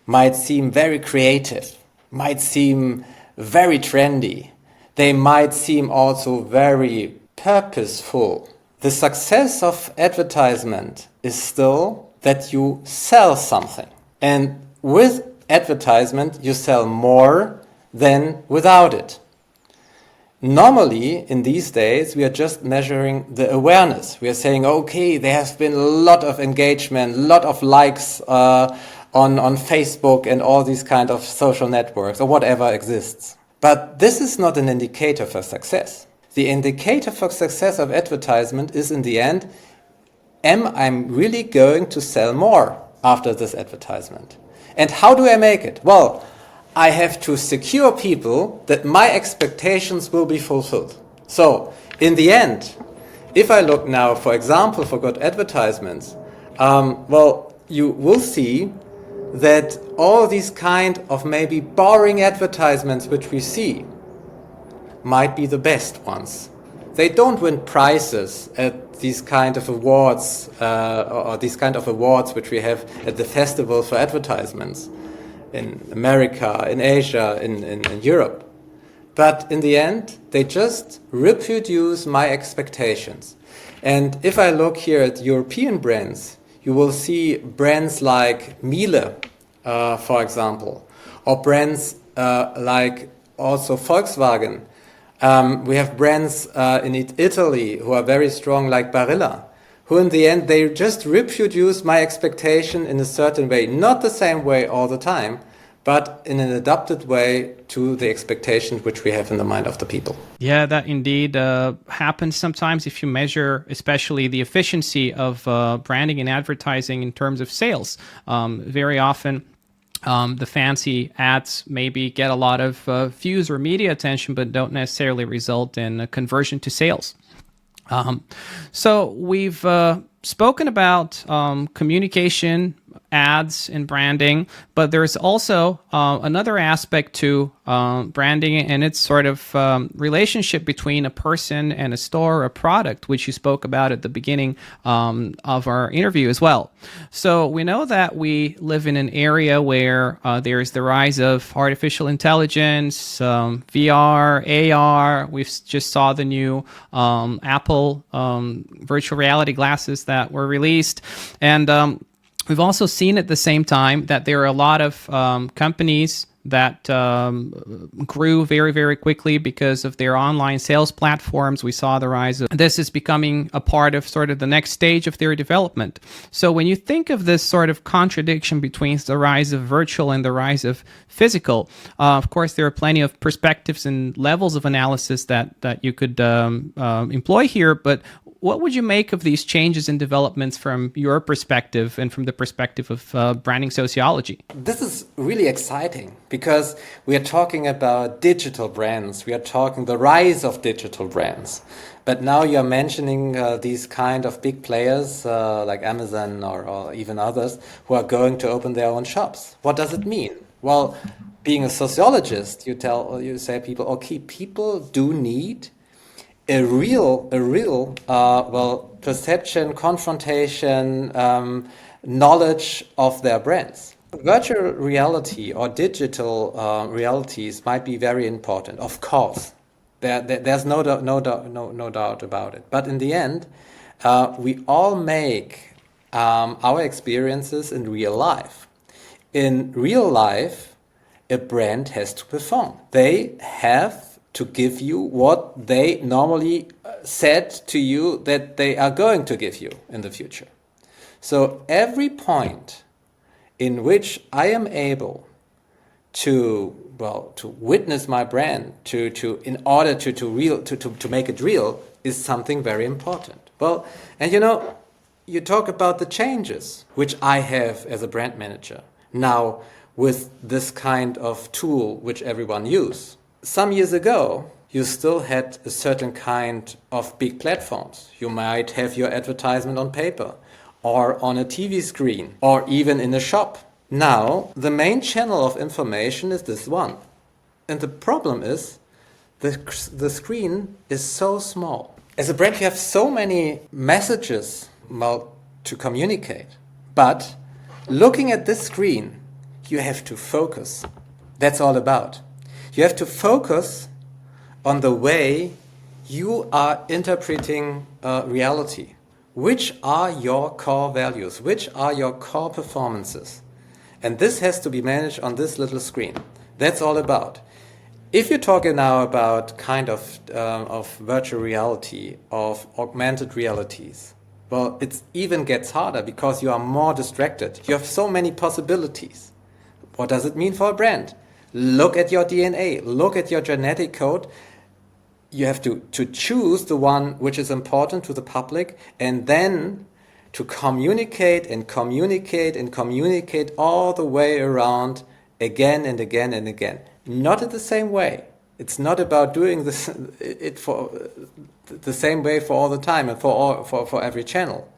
might seem very creative, might seem very trendy. They might seem also very purposeful. The success of advertisement is still that you sell something. And with advertisement, you sell more than without it. Normally, in these days, we are just measuring the awareness. We are saying, okay, there has been a lot of engagement, a lot of likes on Facebook and all these kind of social networks or whatever exists. But this is not an indicator for success. The indicator for success of advertisement is, in the end, am I really going to sell more after this advertisement? And how do I make it? Well, I have to secure people that my expectations will be fulfilled. So, in the end, if I look now, for example, for good advertisements, you will see that all these kind of maybe boring advertisements which we see might be the best ones. They don't win prizes at these kind of awards or these kind of awards which we have at the festival for advertisements in America, in Asia, in Europe. But in the end, they just reproduce my expectations. And if I look here at European brands, you will see brands like Miele, for example, or brands like also Volkswagen. We have brands in Italy who are very strong, like Barilla, who in the end, they just reproduce my expectation in a certain way. Not the same way all the time, but in an adapted way to the expectations which we have in the mind of the people. Yeah, that indeed happens sometimes if you measure especially the efficiency of branding and advertising in terms of sales. Very often the fancy ads maybe get a lot of views or media attention, but don't necessarily result in a conversion to sales. So we've spoken about communication, ads, and branding, but there's also another aspect to branding, and it's sort of relationship between a person and a store or a product, which you spoke about at the beginning of our interview as well. So we know that we live in an area where there's the rise of artificial intelligence, VR, AR. We've just saw the new Apple virtual reality glasses that were released, and we've also seen at the same time that there are a lot of companies that grew very, very quickly because of their online sales platforms. We saw the rise of this is becoming a part of sort of the next stage of their development. So when you think of this sort of contradiction between the rise of virtual and the rise of physical, of course, there are plenty of perspectives and levels of analysis that you could employ here, but what would you make of these changes and developments from your perspective and from the perspective of branding sociology? This is really exciting because we are talking about digital brands. We are talking the rise of digital brands. But now you're mentioning these kind of big players like Amazon or even others who are going to open their own shops. What does it mean? Well, being a sociologist, you say people, okay, people do need a real perception, confrontation, knowledge of their brands. Virtual reality or digital realities might be very important, of course. There's no doubt about it. But in the end, we all make our experiences in real life. In real life, a brand has to perform. They have to give you what they normally said to you that they are going to give you in the future. So every point in which I am able to witness my brand, in order to make it real, is something very important. Well, and you talk about the changes which I have as a brand manager now with this kind of tool which everyone uses. Some years ago, you still had a certain kind of big platforms. You might have your advertisement on paper or on a TV screen or even in a shop. Now, the main channel of information is this one. And the problem is the screen is so small. As a brand, you have so many messages to communicate. But looking at this screen, you have to focus. That's all about. You have to focus on the way you are interpreting reality. Which are your core values? Which are your core performances? And this has to be managed on this little screen. That's all about. If you're talking now about kind of virtual reality, of augmented realities, well, it even gets harder because you are more distracted. You have so many possibilities. What does it mean for a brand? Look at your DNA, look at your genetic code. You have to choose the one which is important to the public and then to communicate and communicate and communicate all the way around again and again and again. Not in the same way. It's not about doing it for the same way for all the time and for every channel.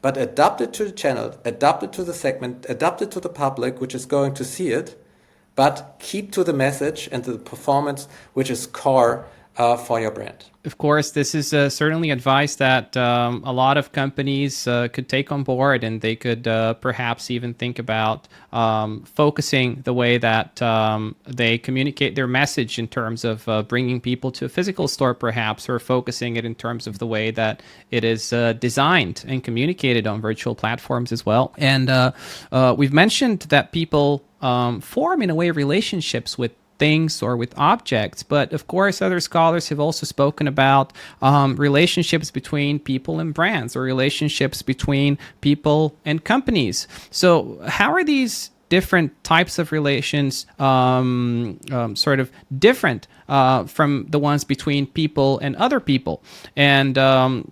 But adapt it to the channel, adapt it to the segment, adapt it to the public which is going to see it, but keep to the message and to the performance which is core for your brand. Of course, this is certainly advice that a lot of companies could take on board, and they could perhaps even think about focusing the way that they communicate their message in terms of bringing people to a physical store, perhaps, or focusing it in terms of the way that it is designed and communicated on virtual platforms as well. And we've mentioned that people form, in a way, relationships with things or with objects, but of course other scholars have also spoken about relationships between people and brands, or relationships between people and companies. So how are these different types of relations sort of different from the ones between people and other people, and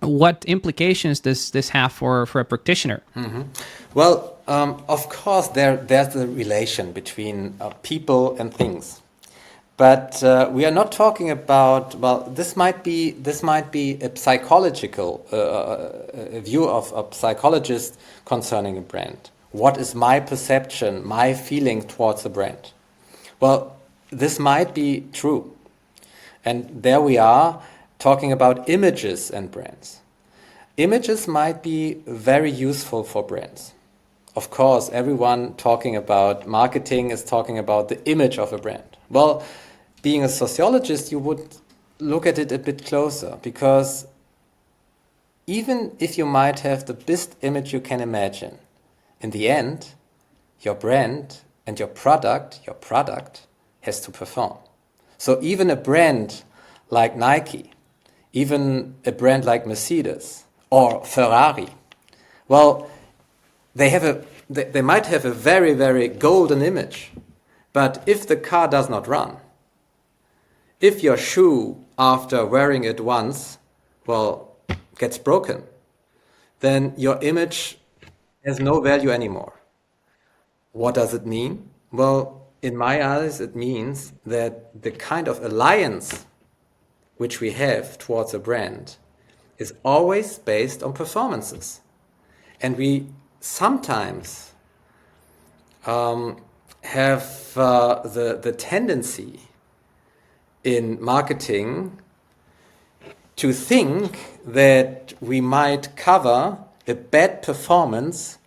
what implications does this have for a practitioner? Mm-hmm. Well, of course, there's a relation between people and things. But we are not talking about, well, this might be a psychological view of a psychologist concerning a brand. What is my perception, my feeling towards a brand? Well, this might be true. And there we are talking about images and brands. Images might be very useful for brands. Of course, everyone talking about marketing is talking about the image of a brand. Well, being a sociologist, you would look at it a bit closer, because even if you might have the best image you can imagine, in the end, your brand and your product has to perform. So even a brand like Nike, even a brand like Mercedes or Ferrari, well, they might have a very, very golden image, but if the car does not run, if your shoe, after wearing it once, well, gets broken, then your image has no value anymore. What does it mean? Well, in my eyes, it means that the kind of alliance which we have towards a brand is always based on performances. And we sometimes have the tendency in marketing to think that we might cover a bad performance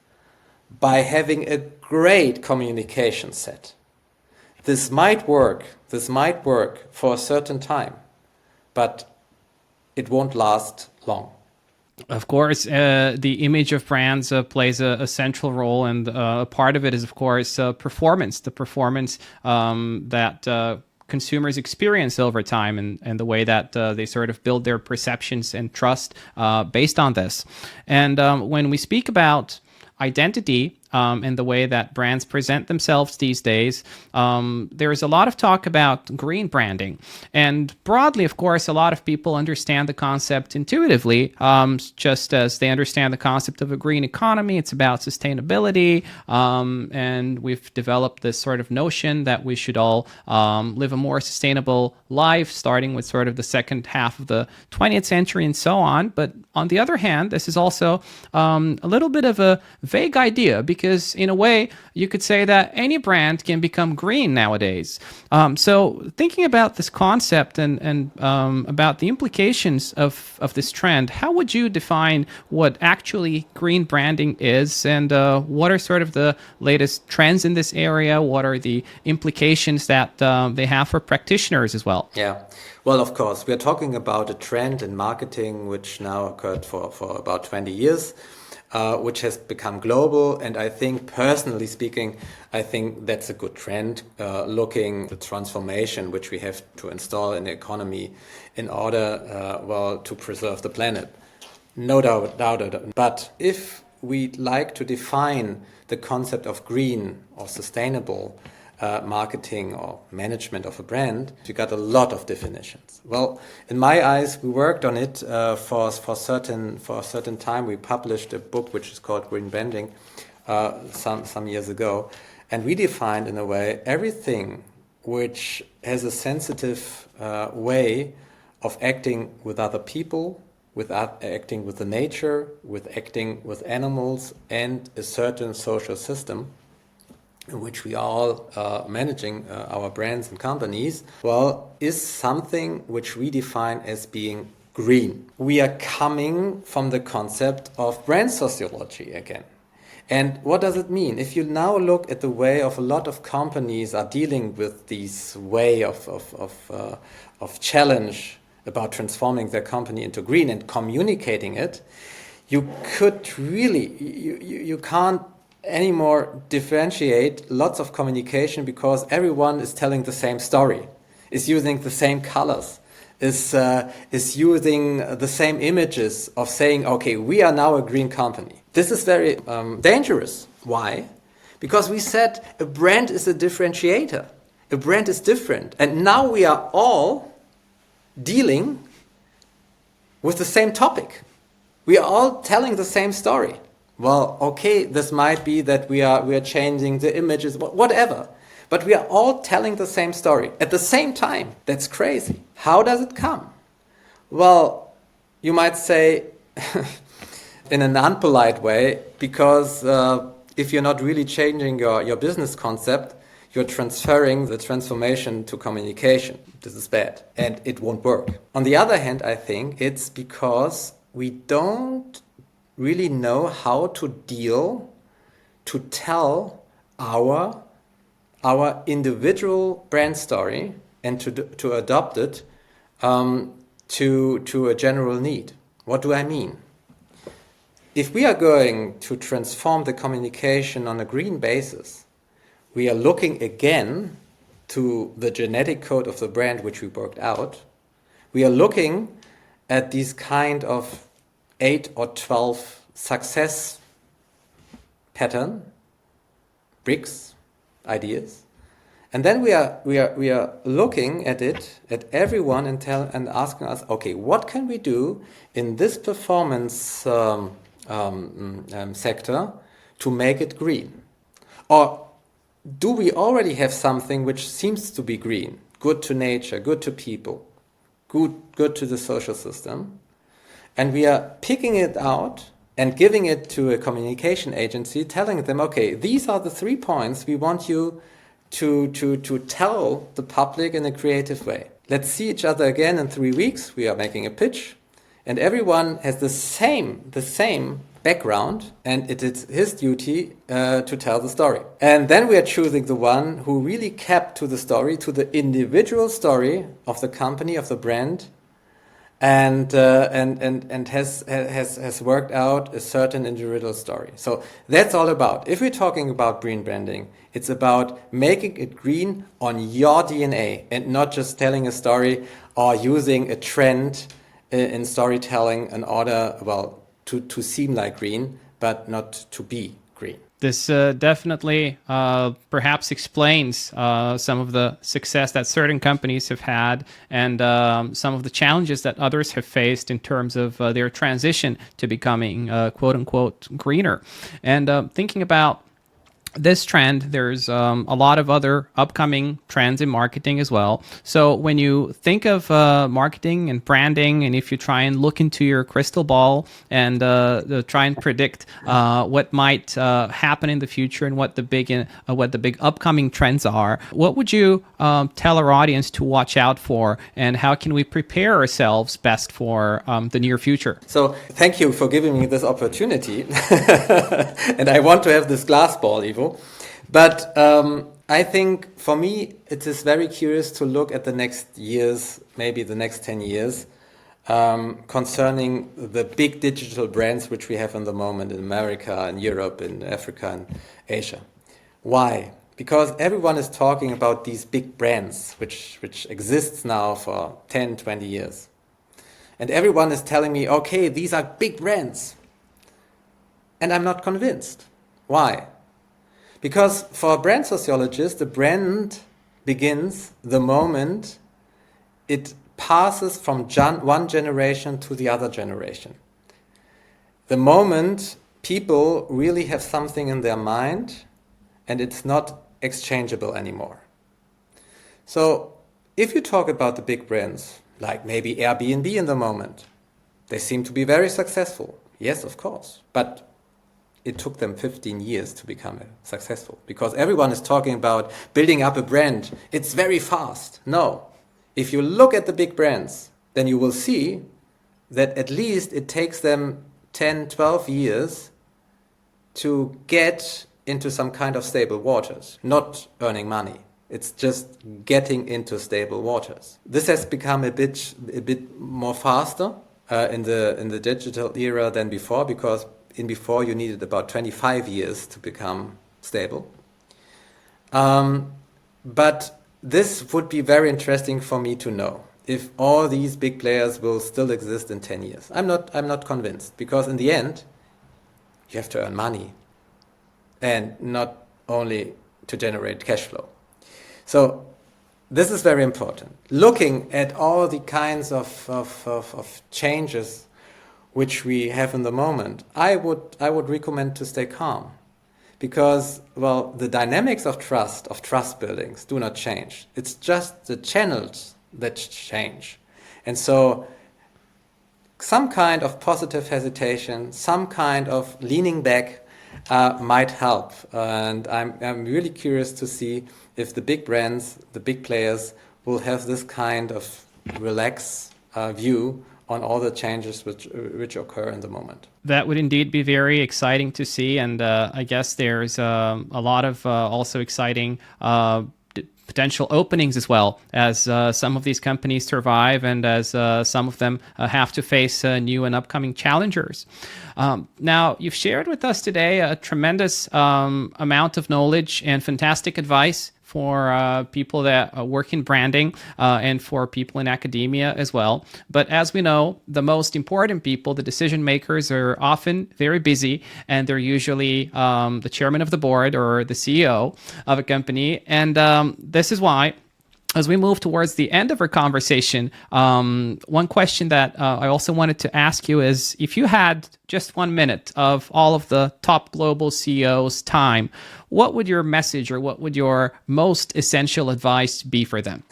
by having a great communication set. This might work for a certain time, but it won't last long. Of course, the image of brands plays a central role, and a part of it is, of course, performance. The performance that consumers experience over time, and the way that they sort of build their perceptions and trust based on this. And when we speak about identity and the way that brands present themselves these days, there is a lot of talk about green branding. And broadly, of course, a lot of people understand the concept intuitively, just as they understand the concept of a green economy. It's about sustainability. And we've developed this sort of notion that we should all live a more sustainable life, starting with sort of the second half of the 20th century and so on. But on the other hand, this is also a little bit of a vague idea, because in a way you could say that any brand can become green nowadays. So thinking about this concept and about the implications of this trend, how would you define what actually green branding is, and what are sort of the latest trends in this area? What are the implications that they have for practitioners as well? Yeah. Well, of course, we're talking about a trend in marketing which now occurred for about 20 years, which has become global. And I think, personally speaking, I think that's a good trend, looking at the transformation which we have to install in the economy in order, to preserve the planet. No doubt. But if we'd like to define the concept of green or sustainable marketing or management of a brand, you got a lot of definitions. Well, in my eyes, we worked on it for a certain time. We published a book which is called Green Branding some years ago, and we defined, in a way, everything which has a sensitive way of acting with other people, with acting with the nature, with acting with animals, and a certain social system in which we are all managing our brands and companies, is something which we define as being green. We are coming from the concept of brand sociology again. And what does it mean? If you now look at the way of a lot of companies are dealing with this way of challenge about transforming their company into green and communicating it, you could really, you can't anymore differentiate lots of communication, because everyone is telling the same story, is using the same colors, is using the same images of saying, okay, we are now a green company. This is very dangerous. Why? Because we said a brand is a differentiator. A brand is different. And now we are all dealing with the same topic. We are all telling the same story. Well, okay, this might be that we are changing the images, whatever. But we are all telling the same story at the same time. That's crazy. How does it come? Well, you might say in an unpolite way, because if you're not really changing your business concept, you're transferring the transformation to communication. This is bad, and it won't work. On the other hand, I think it's because we don't really know how to tell our individual brand story and to adopt it to a general need. What do I mean? If we are going to transform the communication on a green basis, we are looking again to the genetic code of the brand which we worked out. We are looking at these kind of 8 or 12 success pattern, bricks, ideas. And then we are looking at it, at everyone, and asking us, okay, what can we do in this performance sector to make it green? Or do we already have something which seems to be green, good to nature, good to people, good to the social system? And we are picking it out and giving it to a communication agency, telling them, okay, these are the 3 points we want you to tell the public in a creative way. Let's see each other again in 3 weeks. We are making a pitch, and everyone has the same background, and it is his duty to tell the story. And then we are choosing the one who really kept to the story, to the individual story of the company, of the brand, and has worked out a certain individual story. So that's all about. If we're talking about green branding, it's about making it green on your DNA and not just telling a story or using a trend in storytelling in order, well, to seem like green, but not to be green. This definitely perhaps explains some of the success that certain companies have had and some of the challenges that others have faced in terms of their transition to becoming quote unquote greener. And thinking about this trend, there's a lot of other upcoming trends in marketing as well. So when you think of marketing and branding, and if you try and look into your crystal ball and try and predict what might happen in the future and what the big upcoming trends are, what would you tell our audience to watch out for, and how can we prepare ourselves best for the near future? So thank you for giving me this opportunity. And I want to have this glass ball, Ivo. But I think for me, it is very curious to look at the next years, maybe the next 10 years, concerning the big digital brands which we have in the moment in America, in Europe, in Africa, and Asia. Why? Because everyone is talking about these big brands which exists now for 10, 20 years. And everyone is telling me, okay, these are big brands. And I'm not convinced. Why? Because for a brand sociologist, the brand begins the moment it passes from one generation to the other generation. The moment people really have something in their mind and it's not exchangeable anymore. So if you talk about the big brands, like maybe Airbnb in the moment, they seem to be very successful. Yes, of course. But it took them 15 years to become successful because everyone is talking about building up a brand. It's very fast. No. If you look at the big brands, then you will see that at least it takes them 10, 12 years to get into some kind of stable waters, not earning money. It's just getting into stable waters. This has become a bit more faster in the digital era than before, because before you needed about 25 years to become stable. But this would be very interesting for me to know if all these big players will still exist in 10 years. I'm not convinced, because in the end, you have to earn money and not only to generate cash flow. So this is very important. Looking at all the kinds of changes which we have in the moment, I would recommend to stay calm. Because, well, the dynamics of trust buildings do not change. It's just the channels that change. And so some kind of positive hesitation, some kind of leaning back might help. And I'm really curious to see if the big brands, the big players, will have this kind of relaxed view on all the changes which occur in the moment. That would indeed be very exciting to see, and I guess there's a lot of also exciting potential openings as well, as some of these companies survive and as some of them have to face new and upcoming challengers. Now, you've shared with us today a tremendous amount of knowledge and fantastic advice for people that work in branding and for people in academia as well. But as we know, the most important people, the decision makers, are often very busy, and they're usually the chairman of the board or the CEO of a company. And this is why, as we move towards the end of our conversation, one question that I also wanted to ask you is, if you had just 1 minute of all of the top global CEOs' time, what would your message or what would your most essential advice be for them?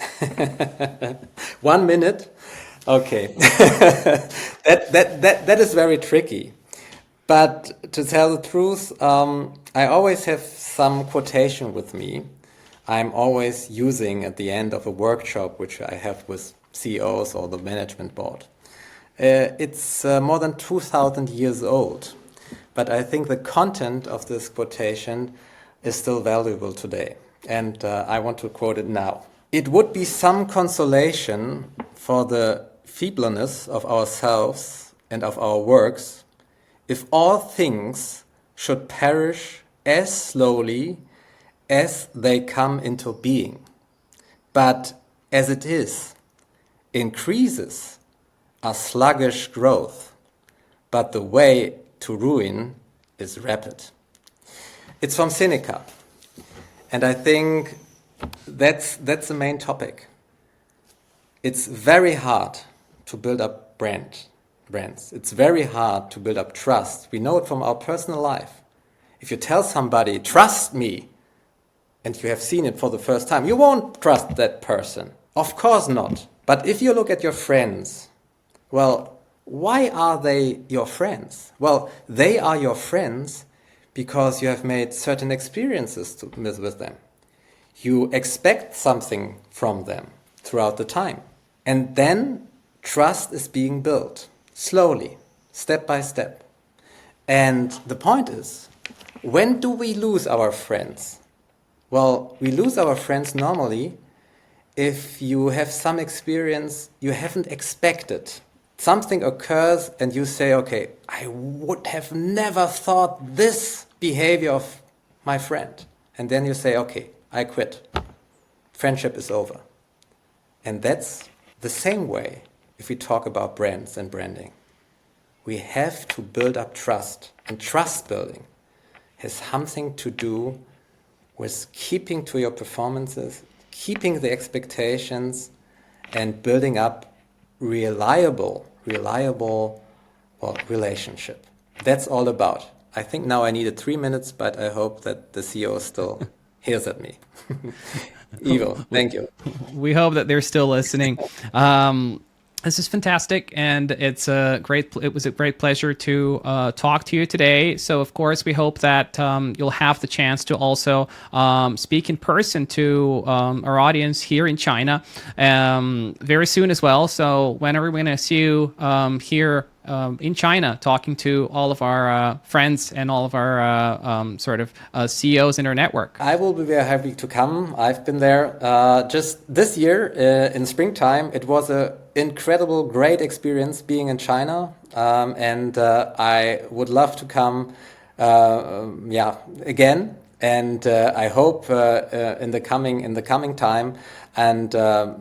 1 minute? Okay. that is very tricky. But to tell the truth, I always have some quotation with me. I'm always using at the end of a workshop which I have with CEOs or the management board. It's more than 2,000 years old, but I think the content of this quotation is still valuable today, and I want to quote it now. It would be some consolation for the feebleness of ourselves and of our works if all things should perish as slowly as they come into being. But as it is, increases are sluggish growth, but the way to ruin is rapid. It's from Seneca, and I think that's the main topic. It's very hard to build up brands. It's very hard to build up trust. We know it from our personal life. If you tell somebody, trust me, and you have seen it for the first time, you won't trust that person. Of course not. But if you look at your friends, well, why are they your friends? Well, they are your friends because you have made certain experiences with them. You expect something from them throughout the time. And then trust is being built slowly, step by step. And the point is, when do we lose our friends? Well, we lose our friends normally if you have some experience you haven't expected. Something occurs and you say, okay, I would have never thought this behavior of my friend. And then you say, okay, I quit. Friendship is over. And that's the same way if we talk about brands and branding. We have to build up trust. And trust building has something to do with keeping to your performances, keeping the expectations, and building up reliable relationship. That's all about. I think now I needed 3 minutes, but I hope that the CEO still hears at me. Ivo, thank you. We hope that they're still listening. This is fantastic, and it was a great pleasure to talk to you today. So, of course, we hope that you'll have the chance to also speak in person to our audience here in China very soon as well. So, whenever we're going to see you here in China, talking to all of our friends and all of our CEOs in our network. I will be very happy to come. I've been there just this year in springtime. It was an incredible, great experience being in China, and I would love to come again. And I hope in the coming time. And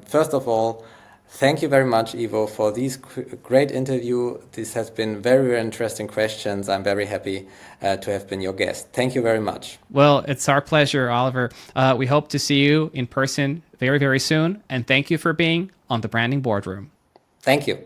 first of all, thank you very much, Ivo, for this great interview. This has been very, very interesting questions. I'm very happy to have been your guest. Thank you very much. Well, it's our pleasure, Oliver. We hope to see you in person very, very soon. And thank you for being on the Branding Boardroom. Thank you.